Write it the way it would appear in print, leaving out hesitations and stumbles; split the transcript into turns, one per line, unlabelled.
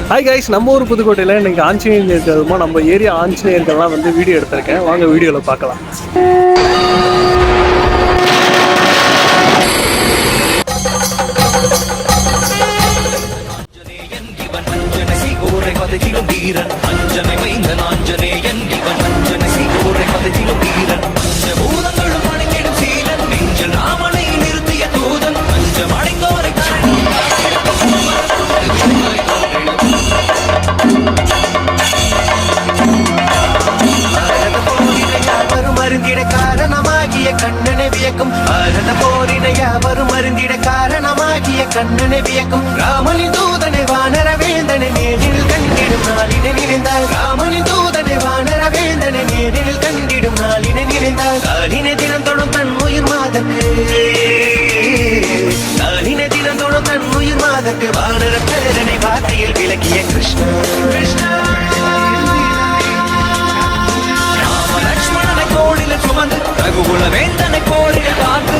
Hi guys, நம்ம ஊர் புதுக்கோட்டையில் இன்னைக்கு ஆஞ்சநேயர் இருக்கிறதுமா நம்ம ஏரியா ஆஞ்சநேயர்கள்லாம் வந்து வீடியோ எடுத்திருக்கேன். வாங்க வீடியோவில் பார்க்கலாம்.
கண்ணனை வியக்கும் பாரத போரினை யாவரும் அருந்திட காரணமாகிய கண்ணனை வியக்கும் ராமனின் தூதனை வானர வேந்தனை நேரில் கண்டிடும் நாளினை நினைந்தால் ராமனின் தூதனை வானர வேந்தனை நேரில் கண்டிடும் நாளினை நினைந்தால் காலினை தினம் தொடும் தன் உயிர் மாதக்கு காலினை தினம் தொடும் தன் உயிர் மாதக்கு வானர பேரனை வார்த்தையில் விளக்கிய கிருஷ்ணா கிருஷ்ணா சுமந்து ரகுகுல வேந்தனை கோரில் காத்து